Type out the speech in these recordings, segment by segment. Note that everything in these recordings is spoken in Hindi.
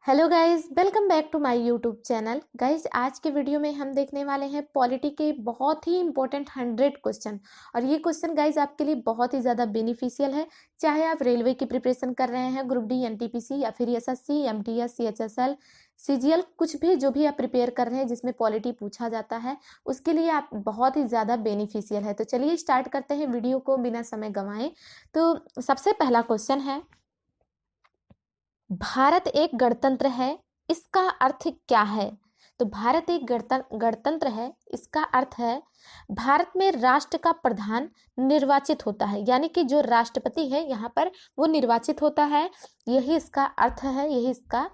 Hello guys, welcome back to my YouTube channel. Guys, आज के वीडियो में हम देखने वाले हैं पॉलिटी के बहुत ही इंपॉर्टेंट 100 क्वेश्चन। और ये क्वेश्चन गाइस आपके लिए बहुत ही ज़्यादा बेनिफिशियल है। चाहे आप रेलवे की प्रिपरेशन कर रहे हैं, ग्रुप डी, एनटीपीसी या फिर एसएससी, एमटीएस, सीएचएसएल, सीजीएल, कुछ भी जो भी आप प्रिपेयर कर रहे हैं जिसमें पॉलिटी पूछा जाता है, उसके लिए आप बहुत ही ज़्यादा बेनिफिशियल है। तो चलिए स्टार्ट करते हैं वीडियो को बिना समय गंवाए। तो सबसे पहला क्वेश्चन है, भारत एक गणतंत्र है, इसका अर्थ क्या है? तो भारत एक गणतंत्र है, इसका अर्थ है भारत में राष्ट्र का प्रधान निर्वाचित होता है, यानी कि जो राष्ट्रपति है यहाँ पर वो निर्वाचित होता है। यही इसका अर्थ है, यही इसका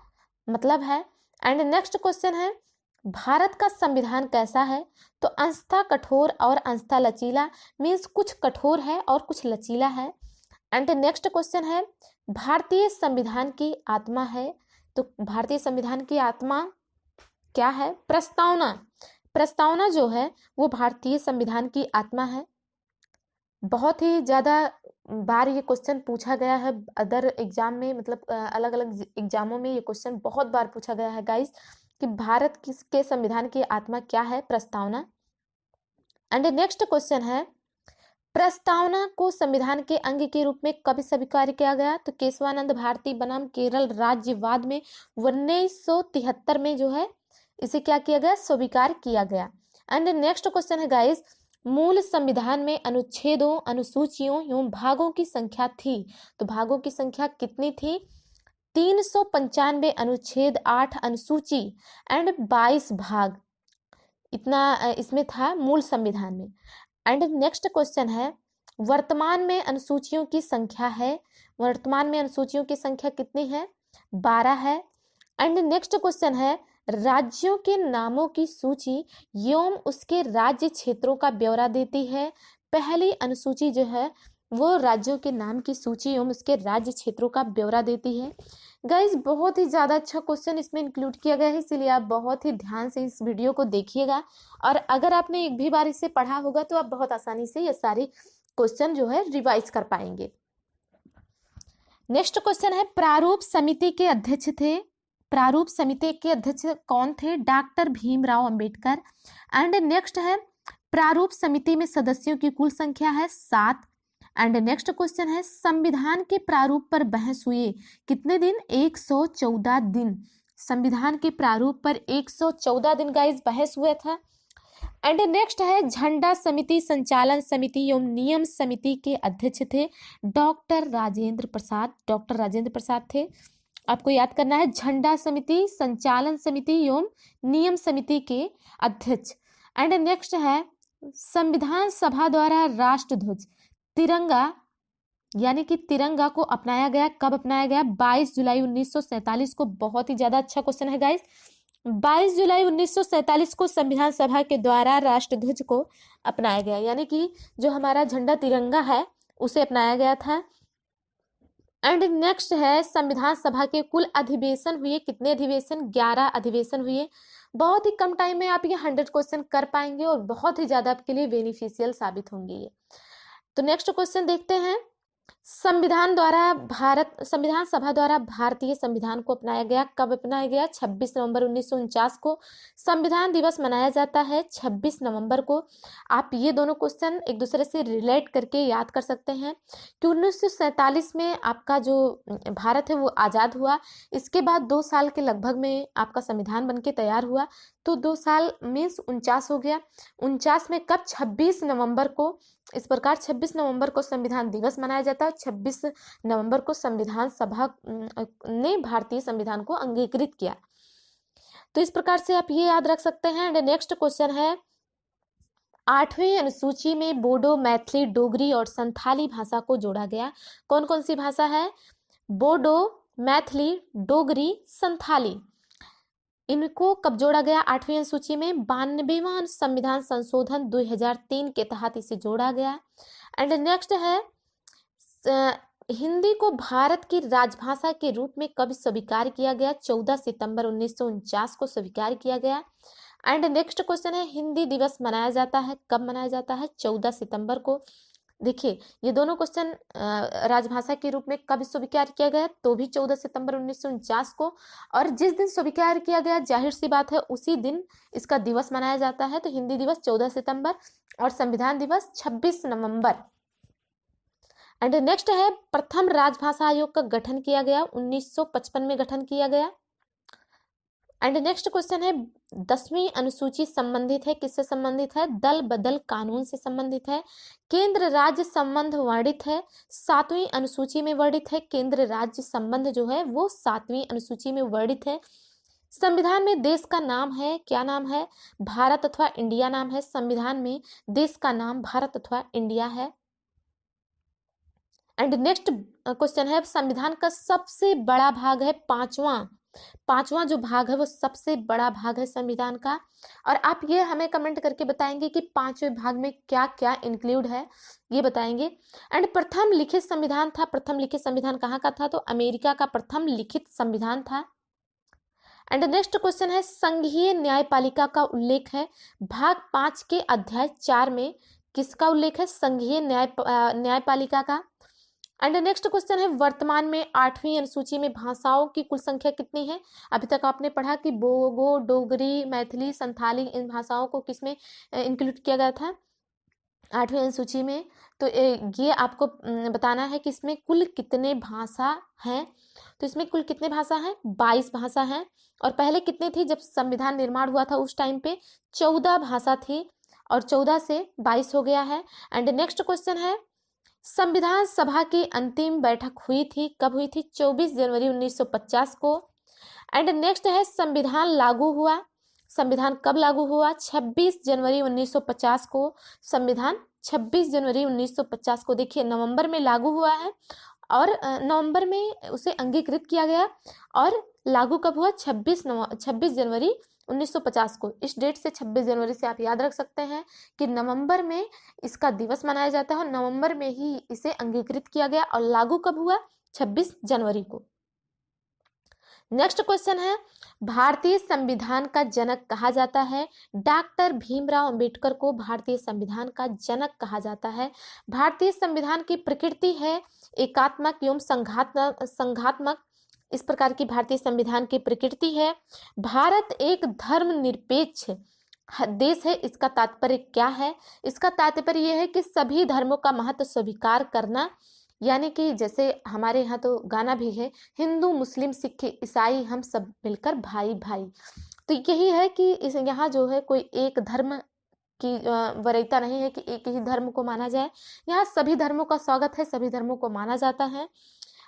मतलब है। एंड नेक्स्ट क्वेश्चन है, भारत का संविधान कैसा है? तो अंशतः कठोर और अंशतः लचीला, मीन्स कुछ कठोर है और कुछ लचीला है। एंड नेक्स्ट क्वेश्चन है, भारतीय संविधान की आत्मा है। तो भारतीय संविधान की आत्मा क्या है? प्रस्तावना। प्रस्तावना जो है वो भारतीय संविधान की आत्मा है। बहुत ही ज़्यादा बार ये क्वेश्चन पूछा गया है अदर एग्जाम में, मतलब अलग अलग एग्जामों में ये क्वेश्चन बहुत बार पूछा गया है गाइस, कि भारत के संविधान की आत्मा क्या है? प्रस्तावना। एंड नेक्स्ट क्वेश्चन है, प्रस्तावना को संविधान के अंग के रूप में कब स्वीकार किया गया? तो केशवानंद भारती बनाम केरल राज्यवाद में 1973 में जो है इसे क्या किया गया? स्वीकार किया गया। एंड नेक्स्ट क्वेश्चन है गाइस, मूल संविधान में अनुच्छेदों, अनुसूचियों एवं भागों की संख्या थी। तो भागों की संख्या कितनी थी? 395 अनुच्छेद, 8 अनुसूची एंड 22 भाग, इतना इसमें था मूल संविधान में। एंड नेक्स्ट क्वेश्चन है, वर्तमान में अनुसूचियों की संख्या है, वर्तमान में अनुसूचियों की संख्या कितनी है? 12 है। एंड नेक्स्ट क्वेश्चन है, राज्यों के नामों की सूची एवं उसके राज्य क्षेत्रों का ब्यौरा देती है। पहली अनुसूची जो है वो राज्यों के नाम की सूची एवं उसके राज्य क्षेत्रों का ब्यौरा देती है। गाइज, बहुत ही ज़्यादा अच्छा क्वेश्चन इसमें इंक्लूड किया गया है, इसीलिए आप बहुत ही ध्यान से इस वीडियो को देखिएगा। और अगर आपने एक भी बार इसे पढ़ा होगा तो आप बहुत आसानी से ये सारी क्वेश्चन जो है रिवाइज कर पाएंगे। नेक्स्ट क्वेश्चन है, प्रारूप समिति के अध्यक्ष थे, प्रारूप समिति के अध्यक्ष कौन थे? Doctor Bhimrao Ambedkar. And next है, प्रारूप समिति में सदस्यों की कुल संख्या है 7। एंड नेक्स्ट क्वेश्चन है, संविधान के प्रारूप पर बहस हुई कितने दिन? 114 दिन। संविधान के प्रारूप पर 114 दिन गाइस बहस हुआ था। एंड नेक्स्ट है, झंडा समिति, संचालन समिति एवं नियम समिति के अध्यक्ष थे डॉक्टर राजेंद्र प्रसाद। डॉक्टर राजेंद्र प्रसाद थे। आपको याद करना है, झंडा समिति, संचालन समिति एवं नियम समिति के अध्यक्ष। एंड नेक्स्ट है, संविधान सभा द्वारा राष्ट्रध्वज, तिरंगा, यानी कि तिरंगा को अपनाया गया, कब अपनाया गया? 22 जुलाई 1947 को। बहुत ही ज्यादा अच्छा क्वेश्चन है गाइस। 22 जुलाई 1947 को संविधान सभा के द्वारा राष्ट्रध्वज को अपनाया गया, यानी कि जो हमारा झंडा तिरंगा है उसे अपनाया गया था। एंड नेक्स्ट है, संविधान सभा के कुल अधिवेशन हुए कितने? अधिवेशन 11 अधिवेशन हुए। बहुत ही कम टाइम में आप ये 100 क्वेश्चन कर पाएंगे और बहुत ही ज्यादा आपके लिए बेनिफिशियल साबित होंगे ये। तो नेक्स्ट क्वेश्चन देखते हैं, संविधान सभा द्वारा भारतीय संविधान को अपनाया गया, कब अपनाया गया? 26 नवंबर 1949 को। संविधान दिवस मनाया जाता है 26 नवंबर को। आप ये दोनों क्वेश्चन एक दूसरे से रिलेट करके याद कर सकते हैं कि 1947 में आपका जो भारत है वो आज़ाद हुआ। इसके बाद 2 साल के लगभग में आपका संविधान बनके तैयार हुआ, तो 2 साल मीन्स 49 हो गया। 49 में कब? 26 नवंबर को। इस प्रकार 26 नवंबर को संविधान दिवस मनाया जाता है। 26 नवंबर को संविधान सभा ने भारतीय संविधान को अंगीकृत किया। तो इस प्रकार से आप ये याद रख सकते हैं। एंड नेक्स्ट क्वेश्चन है, 8वीं अनुसूची में बोडो, मैथिली, डोगरी और संथाली भाषा को जोड़ा गया। कौन कौन सी भाषा है? बोडो, मैथिली, डोगरी, संथाली। इनको कब जोड़ा गया? 8वीं अनुसूची में 92वां संविधान संशोधन 2003 के तहत इसे जोड़ा गया। एंड नेक्स्ट है, हिंदी को भारत की राजभाषा के रूप में कब स्वीकार किया गया? 14 सितंबर 1949 को स्वीकार किया गया। एंड नेक्स्ट क्वेश्चन है, हिंदी दिवस मनाया जाता है, कब मनाया जाता है? 14 सितंबर को। देखिए ये दोनों क्वेश्चन राजभाषा के रूप में कब स्वीकार किया गया, तो भी 14 सितंबर 1949 को। और जिस दिन स्वीकार किया गया जाहिर सी बात है उसी दिन इसका दिवस मनाया जाता है, तो हिंदी दिवस 14 सितंबर और संविधान दिवस 26 नवंबर। एंड नेक्स्ट है प्रथम राजभाषा आयोग का गठन किया गया 1955 में गठन किया गया। एंड नेक्स्ट क्वेश्चन है 10वीं अनुसूची संबंधित है, किससे संबंधित है, दल बदल कानून से संबंधित है। केंद्र राज्य संबंध वर्णित है 7वीं अनुसूची में वर्णित है, केंद्र राज्य संबंध जो है वो 7वीं अनुसूची में वर्णित है। संविधान में देश का नाम है, क्या नाम है, भारत अथवा इंडिया नाम है, संविधान में देश का नाम भारत अथवा इंडिया है। एंड नेक्स्ट क्वेश्चन है संविधान का सबसे बड़ा भाग है पांचवा जो भाग है वो सबसे बड़ा भाग है संविधान का। और आप ये हमें कमेंट करके बताएंगे कि पांचवें भाग में क्या क्या इंक्लूड है, ये बताएंगे। एंड प्रथम लिखित संविधान था, प्रथम लिखित संविधान कहाँ का था, तो अमेरिका का प्रथम लिखित संविधान था। एंड नेक्स्ट क्वेश्चन है संघीय न्यायपालिका का उल्लेख है भाग 5 के अध्याय 4 में, किसका उल्लेख है, संघीय न्यायपालिका का। एंड नेक्स्ट क्वेश्चन है वर्तमान में 8वीं अनुसूची में भाषाओं की कुल संख्या कितनी है। अभी तक आपने पढ़ा कि बोडो, डोगरी, मैथिली, संथाली इन भाषाओं को किसमें इंक्लूड किया गया था, 8वीं अनुसूची में। तो ये आपको बताना है कि इसमें कुल कितने भाषा हैं। तो इसमें कुल कितने भाषा हैं, 22 भाषा हैं। और पहले कितनी थी, जब संविधान निर्माण हुआ था उस टाइम पे 14 भाषा थी और 14 से 22 हो गया है। एंड नेक्स्ट क्वेश्चन है संविधान सभा की अंतिम बैठक हुई थी, कब हुई थी, 24 जनवरी 1950 को। एंड नेक्स्ट है संविधान लागू हुआ, संविधान कब लागू हुआ, 26 जनवरी 1950 को। संविधान 26 जनवरी 1950 को देखिए नवंबर में लागू हुआ है और नवंबर में उसे अंगीकृत किया गया और लागू कब हुआ, 26 जनवरी 1950 को। इस डेट से 26 जनवरी से आप याद रख सकते हैं कि नवंबर में इसका दिवस मनाया जाता है और नवंबर में ही इसे अंगीकृत किया गया और लागू कब हुआ, 26 जनवरी को। नेक्स्ट क्वेश्चन है भारतीय संविधान का जनक कहा जाता है, डॉक्टर भीमराव अंबेडकर को भारतीय संविधान का जनक कहा जाता है। भारतीय संविधान की प्रकृति है एकात्मक एवं संघात्मक, इस प्रकार की भारतीय संविधान की प्रकृति है। भारत एक धर्मनिरपेक्ष देश है, इसका तात्पर्य क्या है, इसका तात्पर्य यह है कि सभी धर्मों का महत्व स्वीकार करना, यानी कि जैसे हमारे यहाँ तो गाना भी है, हिंदू मुस्लिम सिख ईसाई हम सब मिलकर भाई भाई। तो यही है कि इस यहाँ जो है कोई एक धर्म की वरीयता नहीं है कि एक ही धर्म को माना जाए, यहाँ सभी धर्मों का स्वागत है, सभी धर्मों को माना जाता है।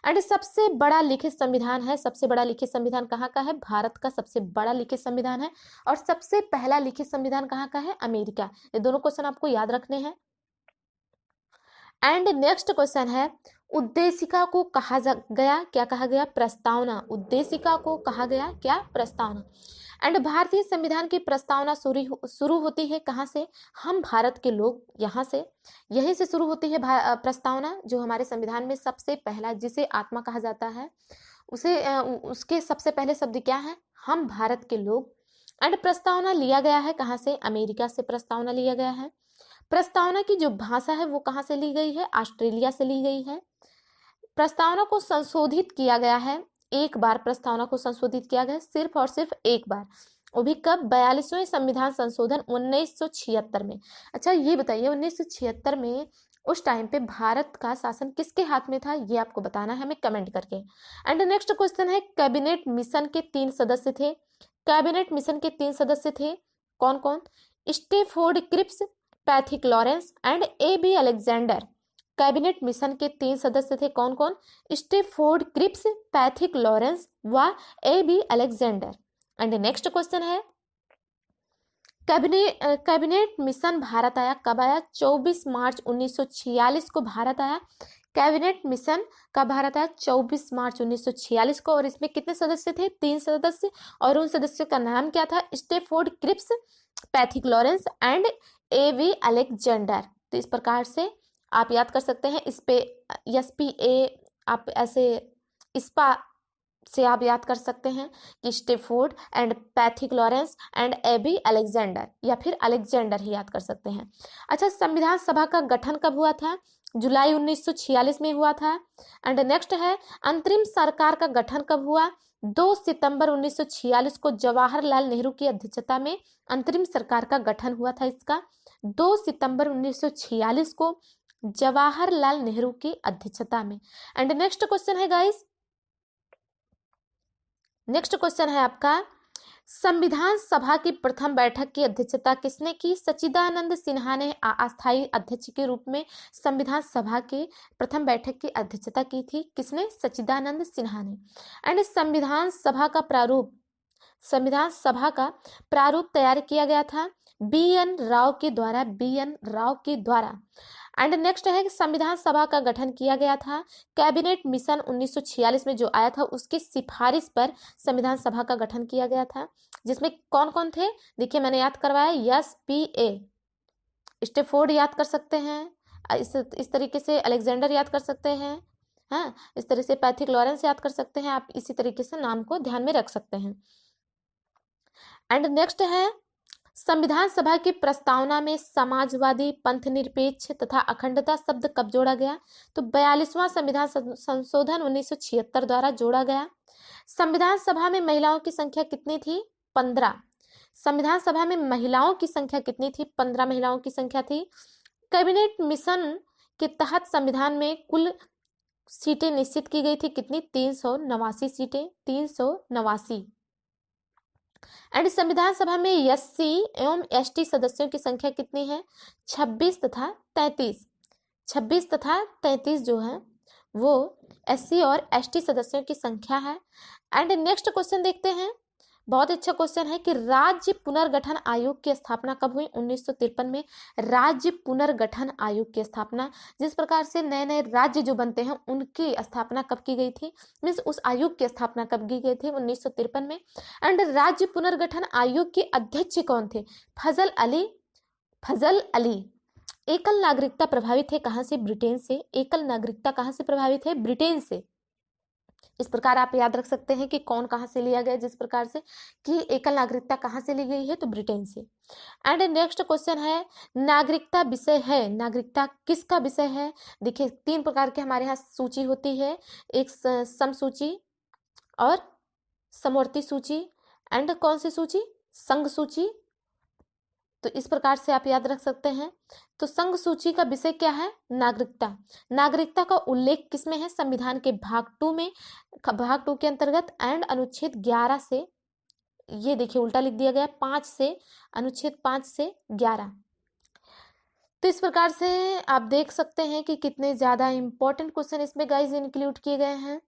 एंड सबसे बड़ा लिखित संविधान है, सबसे बड़ा लिखित संविधान कहाँ का है, भारत का सबसे बड़ा लिखित संविधान है। और सबसे पहला लिखित संविधान कहाँ का है, अमेरिका। ये दोनों क्वेश्चन आपको याद रखने हैं। एंड नेक्स्ट क्वेश्चन है उद्देशिका को कहा गया, क्या कहा गया, प्रस्तावना। उद्देशिका को कहा गया क्या, प्रस्तावना। एंड भारतीय संविधान की प्रस्तावना शुरू होती है कहाँ से, हम भारत के लोग, यहाँ से, यहीं से शुरू होती है प्रस्तावना। जो हमारे संविधान में सबसे पहला, जिसे आत्मा कहा जाता है, उसके सबसे पहले शब्द क्या है, हम भारत के लोग। एंड प्रस्तावना लिया गया है कहाँ से, अमेरिका से प्रस्तावना लिया गया है। प्रस्तावना की जो भाषा है वो कहाँ से ली गई है, ऑस्ट्रेलिया से ली गई है। प्रस्तावना को संशोधित किया गया है, एक बार प्रस्तावना को संशोधित किया गया, सिर्फ और सिर्फ एक बार, वो भी कब, 42वें संविधान संशोधन 1976 में। अच्छा ये बताइए 1976 में उस टाइम पे भारत का शासन किसके हाथ में था, ये आपको बताना है हमें कमेंट करके। एंड नेक्स्ट क्वेश्चन है कैबिनेट मिशन के 3 सदस्य थे, कैबिनेट मिशन के 3 सदस्य थे कौन कौन, Stafford Cripps, Pethick Lawrence and A B. Alexander. Cabinet mission के 3 सदस्य थे कौन कौन, स्टेफोर्ड क्रिप्स, पैथिक लॉरेंस व A B. Alexander. And next question है कैबिनेट मिशन भारत आया कब आया, 24 मार्च 1946 को भारत आया। कैबिनेट मिशन का भारत आया 24 मार्च 1946 को। और इसमें कितने सदस्य थे, 3 सदस्य, और उन सदस्यों का नाम क्या था, Stafford Cripps, Pethick Lawrence and A B. Alexander. तो इस प्रकार से आप याद कर सकते हैं। इस पे SPA आप ऐसे ISPA से आप याद कर सकते हैं कि Stafford and Pethick Lawrence and A B Alexander, या फिर अलेक्जेंडर ही याद कर सकते हैं। अच्छा, संविधान सभा का गठन कब हुआ था? जुलाई 1946 में हुआ था। एंड नेक्स्ट है अंतरिम सरकार का गठन कब हुआ? 2 सितंबर 1946 को जवाहरलाल नेहरू की अध्यक्षता में अंतरिम सरकार का गठन हुआ था। इसका 2 सितंबर 1946 को जवाहरलाल नेहरू की अध्यक्षता में। एंड नेक्स्ट क्वेश्चन है गाइस, नेक्स्ट क्वेश्चन है आपका, संविधान सभा की प्रथम बैठक की अध्यक्षता किसने की? सच्चिदानंद सिन्हा ने अस्थायी अध्यक्ष के रूप में संविधान सभा की प्रथम बैठक की अध्यक्षता की थी। किसने? सच्चिदानंद सिन्हा ने। एंड संविधान सभा का प्रारूप तैयार किया गया था बी.एन. राव के द्वारा। एंड नेक्स्ट है कि संविधान सभा का गठन किया गया था कैबिनेट मिशन 1946 में जो आया था उसकी सिफारिश पर संविधान सभा का गठन किया गया था, जिसमें कौन कौन थे? देखिए मैंने याद करवाया, एस.पी.ए. स्टेफोर्ड याद कर सकते हैं, इस तरीके से अलेक्जेंडर याद कर सकते हैं, हाँ, इस तरह से पैथिक लॉरेंस याद कर सकते हैं। आप इसी तरीके से नाम को ध्यान में रख सकते हैं। एंड नेक्स्ट है संविधान सभा की प्रस्तावना में समाजवादी, पंथनिरपेक्ष तथा अखंडता शब्द कब जोड़ा गया? तो 42वां संविधान संशोधन 1976 द्वारा जोड़ा गया। संविधान सभा में महिलाओं की संख्या कितनी थी? 15। संविधान सभा में महिलाओं की संख्या कितनी थी? 15 महिलाओं की संख्या थी। कैबिनेट मिशन के तहत संविधान में कुल सीटें निश्चित की गई थी, कितनी? 389 सीटें, 389। एंड संविधान सभा में एससी एवं एसटी सदस्यों की संख्या कितनी है? 26 तथा 33। 26 तथा 33 जो है वो एससी और एसटी सदस्यों की संख्या है। एंड नेक्स्ट क्वेश्चन देखते हैं, बहुत अच्छा क्वेश्चन है कि राज्य पुनर्गठन आयोग की स्थापना कब हुई? 1953 में राज्य पुनर्गठन आयोग की स्थापना, जिस प्रकार से नए नए राज्य जो बनते हैं उनकी स्थापना कब की गई थी, मीन्स उस आयोग की स्थापना कब की गई थी? 1953 में। एंड राज्य पुनर्गठन आयोग के अध्यक्ष कौन थे? फजल अली। एकल नागरिकता प्रभावित है कहाँ से? ब्रिटेन से। एकल नागरिकता कहाँ से प्रभावित है? ब्रिटेन से। इस प्रकार आप याद रख सकते हैं कि कौन कहाँ से लिया गया, जिस प्रकार से कि एकल नागरिकता कहाँ से ली गई है, तो ब्रिटेन से। एंड नेक्स्ट क्वेश्चन है, नागरिकता विषय है, नागरिकता किसका विषय है? देखिए 3 प्रकार के हमारे यहाँ सूची होती है, एक सम सूची और समवर्ती सूची एंड कौन सी सूची? संघ सूची। तो इस प्रकार से आप याद रख सकते हैं। तो संघ सूची का विषय क्या है? नागरिकता। नागरिकता का उल्लेख किसमें है? संविधान के भाग 2 के अंतर्गत एंड अनुच्छेद 11 से, ये देखिए उल्टा लिख दिया गया, 5 से, अनुच्छेद 5 से 11। तो इस प्रकार से आप देख सकते हैं कि कितने ज़्यादा इंपॉर्टेंट क्वेश्चन इसमें गाइज इंक्लूड किए गए हैं।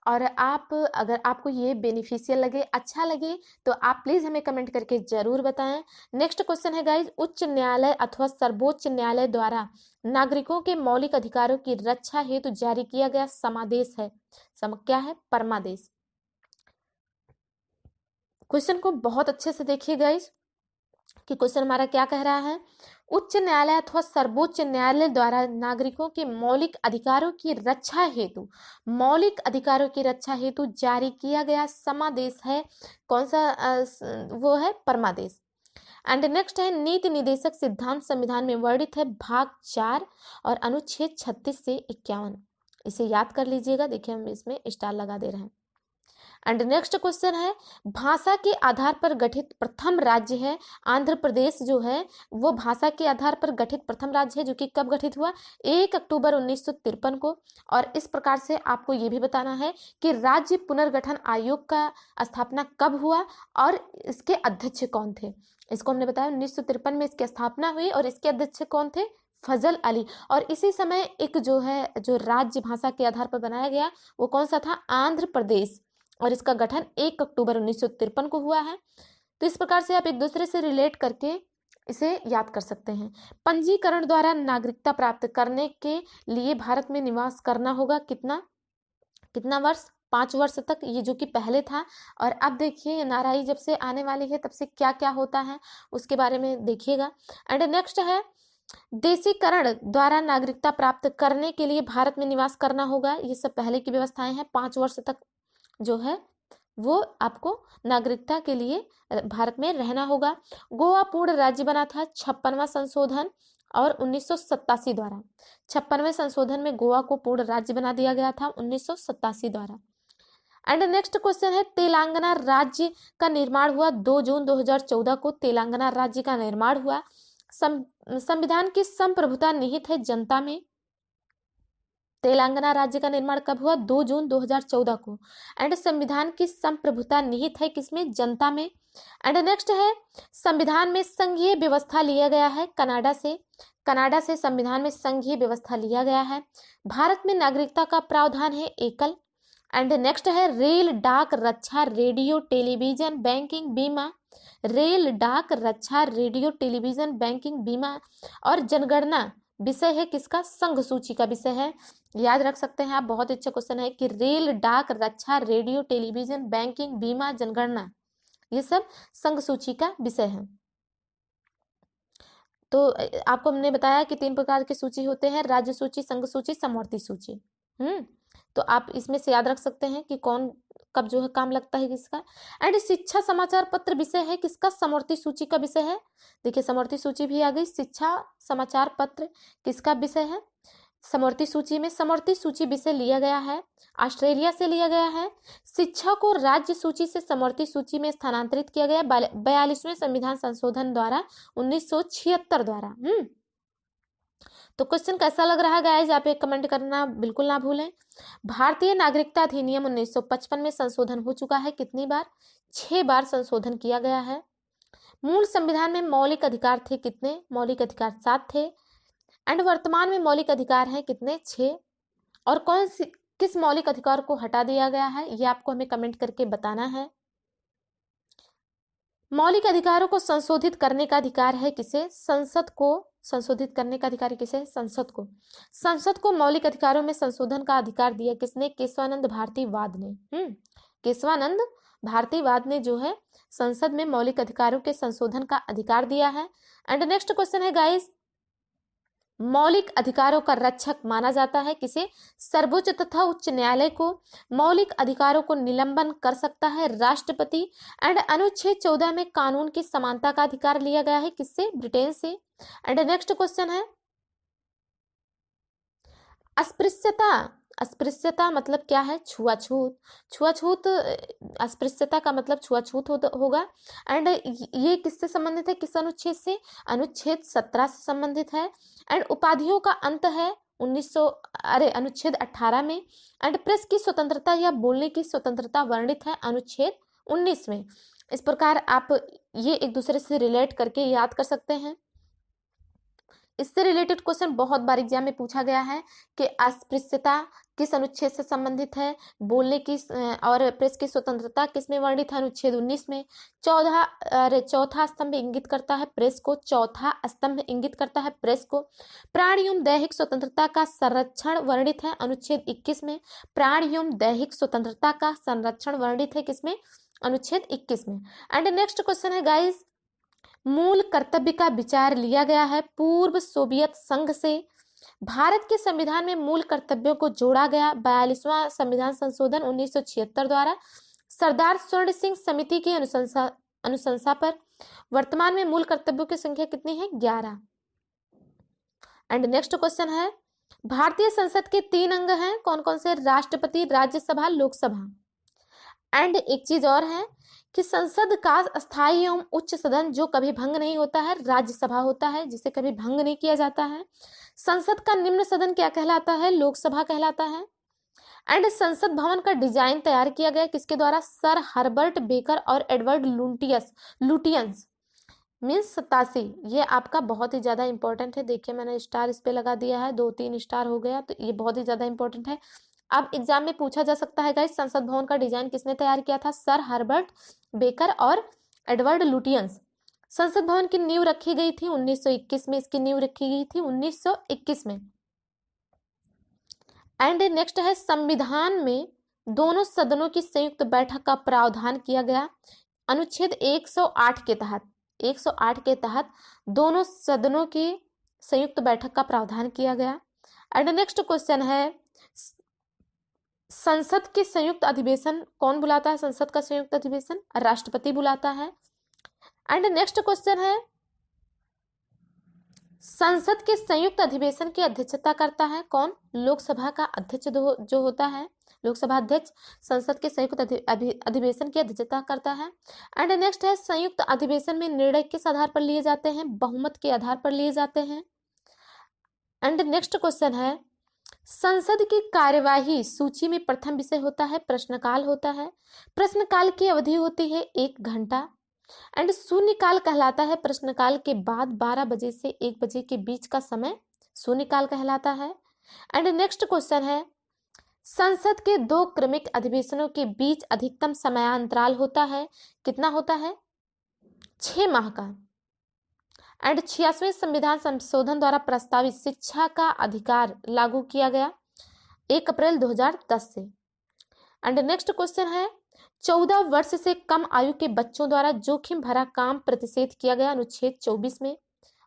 और अगर आपको ये बेनिफिशियल लगे, अच्छा लगे, तो आप प्लीज़ हमें कमेंट करके ज़रूर बताएं। नेक्स्ट क्वेश्चन है गाइज, उच्च न्यायालय अथवा सर्वोच्च न्यायालय द्वारा नागरिकों के मौलिक अधिकारों की रक्षा हेतु जारी किया गया समादेश है, क्या है? परमादेश। क्वेश्चन को बहुत अच्छे से देखिए गाइज कि क्वेश्चन हमारा क्या कह रहा है। उच्च न्यायालय अथवा सर्वोच्च न्यायालय द्वारा नागरिकों के मौलिक अधिकारों की रक्षा हेतु जारी किया गया समादेश है, कौन सा? वो है परमादेश। एंड नेक्स्ट है, नीति निदेशक सिद्धांत संविधान में वर्णित है भाग 4 और अनुच्छेद 36 से 51। इसे याद कर लीजिएगा, देखिए हम इसमें स्टार लगा दे रहे हैं। एंड नेक्स्ट क्वेश्चन है, भाषा के आधार पर गठित प्रथम राज्य है आंध्र प्रदेश, जो है वो भाषा के आधार पर गठित प्रथम राज्य है, जो कि कब गठित हुआ? 1 अक्टूबर 1953 को। और इस प्रकार से आपको ये भी बताना है कि राज्य पुनर्गठन आयोग का स्थापना कब हुआ और इसके अध्यक्ष कौन थे। इसको हमने बताया 1953 में इसकी स्थापना हुई और इसके अध्यक्ष कौन थे? फजल अली। और इसी समय एक जो राज्य भाषा के आधार पर बनाया गया वो कौन सा था? आंध्र प्रदेश। और इसका गठन 1 अक्टूबर 1953 को हुआ है। तो इस प्रकार से आप एक दूसरे से रिलेट करके इसे याद कर सकते हैं। पंजीकरण द्वारा नागरिकता प्राप्त करने के लिए भारत में निवास करना होगा कितना वर्ष? 5 वर्ष तक, ये जो कि पहले था। और अब देखिए एनआरआई जब से आने वाली है तब से क्या क्या होता है उसके बारे में देखिएगा। एंड नेक्स्ट है, देशीकरण द्वारा नागरिकता प्राप्त करने के लिए भारत में निवास करना होगा। ये सब पहले की व्यवस्थाएं हैं। 5 वर्ष तक जो है वो आपको नागरिकता के लिए भारत में रहना होगा। गोवा पूर्ण राज्य बना था 56वां संशोधन और 1987 द्वारा। 56वें संशोधन में गोवा को पूर्ण राज्य बना दिया गया था 1987 द्वारा। एंड नेक्स्ट क्वेश्चन है, तेलंगाना राज्य का निर्माण हुआ 2 जून 2014 को तेलंगाना राज्य का निर्माण हुआ। संविधान की संप्रभुता निहित है जनता में। तेलंगाना राज्य का निर्माण कब हुआ? 2 जून 2014 को। एंड संविधान की संप्रभुता निहित है किसमें? जनता में। एंड नेक्स्ट है, संविधान में संघीय व्यवस्था लिया गया है कनाडा से। कनाडा से संविधान में संघीय व्यवस्था लिया गया है। भारत में नागरिकता का प्रावधान है एकल। एंड नेक्स्ट है, रेल, डाक, रक्षा, रेडियो, टेलीविजन, बैंकिंग, बीमा। रेल, डाक, रक्षा, रेडियो, टेलीविजन, बैंकिंग, बीमा और जनगणना विषय है किसका? संघ सूची का विषय है। याद रख सकते हैं आप, बहुत अच्छा क्वेश्चन है कि रेल, डाक, रक्षा, रेडियो, टेलीविजन, बैंकिंग, बीमा, जनगणना ये सब संघ सूची का विषय है। तो आपको हमने बताया कि 3 प्रकार के सूची होते हैं, राज्य सूची, संघ सूची, समवर्ती सूची। तो आप इसमें से याद रख सकते हैं कि कौन कब जो है काम लगता है किसका। एंड शिक्षा समाचार पत्र विषय है किसका? समवर्ती सूची का विषय है। देखिए समवर्ती सूची भी आ गई। शिक्षा समाचार पत्र किसका विषय है? समवर्ती सूची में। समवर्ती सूची विषय लिया गया है ऑस्ट्रेलिया से लिया गया है। शिक्षा को राज्य सूची से समवर्ती सूची में स्थानांतरित किया गया 42वें संविधान संशोधन द्वारा 1976 द्वारा। तो क्वेश्चन कैसा लग रहा है गाइस? आप एक कमेंट करना बिल्कुल ना भूलें। भारतीय नागरिकता अधिनियम 1955 में संशोधन हो चुका है कितनी बार? 6 बार संशोधन किया गया है। मूल संविधान में मौलिक अधिकार थे कितने? मौलिक अधिकार 7 थे। एंड वर्तमान में मौलिक अधिकार हैं कितने? 6। और किस मौलिक अधिकार को हटा दिया गया है ये आपको हमें कमेंट करके बताना है। मौलिक अधिकारों को संशोधित करने का अधिकार है किसे? संसद को। संशोधित करने का अधिकार किसे? संसद को। संसद को मौलिक अधिकारों में संशोधन का अधिकार दिया किसने? केशवानंद भारतीवाद ने। केशवानंद भारतीवाद ने जो है संसद में मौलिक अधिकारों के संशोधन का अधिकार दिया है। एंड नेक्स्ट क्वेश्चन है गाइस, मौलिक अधिकारों का रक्षक माना जाता है किसे? सर्वोच्च तथा उच्च न्यायालय को। मौलिक अधिकारों को निलंबन कर सकता है राष्ट्रपति। एंड अनुच्छेद 14 में कानून की समानता का अधिकार लिया गया है किससे? ब्रिटेन से। एंड नेक्स्ट क्वेश्चन है, अस्पृश्यता। अस्पृश्यता मतलब क्या है? छुआछूत। छुआछूत, अस्पृश्यता का मतलब छुआछूत होगा। एंड ये किससे संबंधित है? किस अनुच्छेद से? अनुच्छेद 17 से संबंधित है। एंड उपाधियों का अंत है अनुच्छेद 18 में। एंड प्रेस की स्वतंत्रता या बोलने की स्वतंत्रता वर्णित है अनुच्छेद 19 में। इस प्रकार आप ये एक दूसरे से रिलेट करके याद कर सकते हैं। इससे रिलेटेड क्वेश्चन बहुत बार एग्जाम में पूछा गया है कि अस्पृश्यता किस अनुच्छेद से संबंधित है, बोलने की और प्रेस की स्वतंत्रता किस में वर्णित है? अनुच्छेद 19 में। चौथा स्तंभ इंगित करता है प्रेस को। चौथा स्तंभ इंगित करता है प्रेस को। प्राण एवं दैहिक स्वतंत्रता का संरक्षण वर्णित है अनुच्छेद 21 में। प्राण एवं दैहिक स्वतंत्रता का संरक्षण वर्णित है किसमें? अनुच्छेद 21 में। एंड नेक्स्ट क्वेश्चन है गाइस, मूल कर्तव्य का विचार लिया गया है पूर्व सोवियत संघ से। भारत के संविधान में मूल कर्तव्यों को जोड़ा गया 42वां संविधान संशोधन 1976 द्वारा सरदार स्वर्ण सिंह समिति की अनुशंसा पर। वर्तमान में मूल कर्तव्यों की संख्या कितनी है? 11। एंड नेक्स्ट क्वेश्चन है, भारतीय संसद के 3 अंग हैं कौन कौन से? राष्ट्रपति, राज्यसभा, लोकसभा। एंड एक चीज और है कि संसद का स्थायी एवं उच्च सदन जो कभी भंग नहीं होता है राज्यसभा होता है, जिसे कभी भंग नहीं किया जाता है। संसद का निम्न सदन क्या कहलाता है? लोकसभा कहलाता है। एंड संसद भवन का डिजाइन तैयार किया गया किसके द्वारा? सर हर्बर्ट बेकर और एडवर्ड लुटियंस मीन्स 87। ये आपका बहुत ही ज्यादा इंपॉर्टेंट है। देखिए मैंने स्टार इस पे लगा दिया है, 2-3 स्टार हो गया, तो ये बहुत ही ज्यादा इंपॉर्टेंट है। अब एग्जाम में पूछा जा सकता है गाइस, संसद भवन का डिजाइन किसने तैयार किया था? सर हर्बर्ट बेकर और एडवर्ड लुटियंस। संसद भवन की नींव रखी गई थी 1921 में। इसकी नींव रखी गई थी 1921 में। एंड नेक्स्ट है, संविधान में दोनों सदनों की संयुक्त बैठक का प्रावधान किया गया अनुच्छेद 108 के तहत। 108 के तहत दोनों सदनों की संयुक्त बैठक का प्रावधान किया गया। एंड नेक्स्ट क्वेश्चन है, संसद के संयुक्त अधिवेशन कौन बुलाता है? संसद का संयुक्त अधिवेशन राष्ट्रपति बुलाता है। एंड नेक्स्ट क्वेश्चन है, संसद के संयुक्त अधिवेशन की अध्यक्षता करता है कौन? लोकसभा का अध्यक्ष जो होता है, लोकसभा अध्यक्ष संसद के संयुक्त अधिवेशन की अध्यक्षता करता है। एंड नेक्स्ट है, संयुक्त अधिवेशन में निर्णय किस आधार पर लिए जाते हैं? बहुमत के आधार पर लिए जाते हैं। एंड नेक्स्ट क्वेश्चन है, संसद की कार्यवाही सूची में प्रथम विषय होता है प्रश्नकाल होता है। प्रश्नकाल की अवधि होती है 1 घंटा। एंड शून्यकाल कहलाता है प्रश्नकाल के बाद 12 बजे से 1 बजे के बीच का समय शून्यकाल कहलाता है। एंड नेक्स्ट क्वेश्चन है, संसद के 2 क्रमिक अधिवेशनों के बीच अधिकतम समयांतराल होता है, कितना होता है? 6 माह का। एंड 86वें संविधान संशोधन द्वारा प्रस्तावित शिक्षा का अधिकार लागू किया गया 1 अप्रैल 2010 से। एंड नेक्स्ट क्वेश्चन है, 14 वर्ष से कम आयु के बच्चों द्वारा जोखिम भरा काम प्रतिषेध किया गया अनुच्छेद 24 में।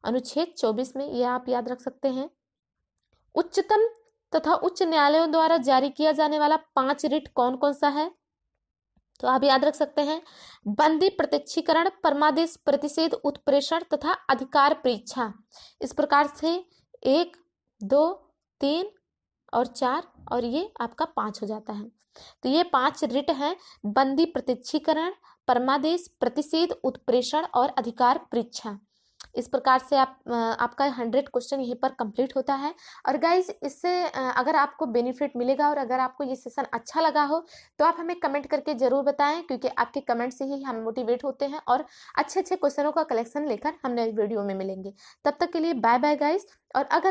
अनुच्छेद 24 में, यह आप याद रख सकते हैं। उच्चतम तथा उच्च न्यायालयों द्वारा जारी किया जाने वाला 5 रिट कौन कौन सा है? तो आप याद रख सकते हैं, बंदी प्रत्यक्षीकरण, परमादेश, प्रतिषेध, उत्प्रेषण तथा अधिकार परीक्षा। इस प्रकार से 1, 2, 3 और 4 और ये आपका 5 हो जाता है। तो ये 5 रिट हैं, बंदी प्रत्यक्षीकरण, परमादेश, प्रतिषेध, उत्प्रेषण और अधिकार परीक्षा। इस प्रकार से आपका 100 क्वेश्चन यहीं पर कंप्लीट होता है। और गाइज, इससे अगर आपको बेनिफिट मिलेगा और अगर आपको ये सेशन अच्छा लगा हो तो आप हमें कमेंट करके ज़रूर बताएं, क्योंकि आपके कमेंट से ही हम मोटिवेट होते हैं और अच्छे अच्छे क्वेश्चनों का कलेक्शन लेकर हम नए वीडियो में मिलेंगे। तब तक के लिए बाय बाय गाइज। और अगर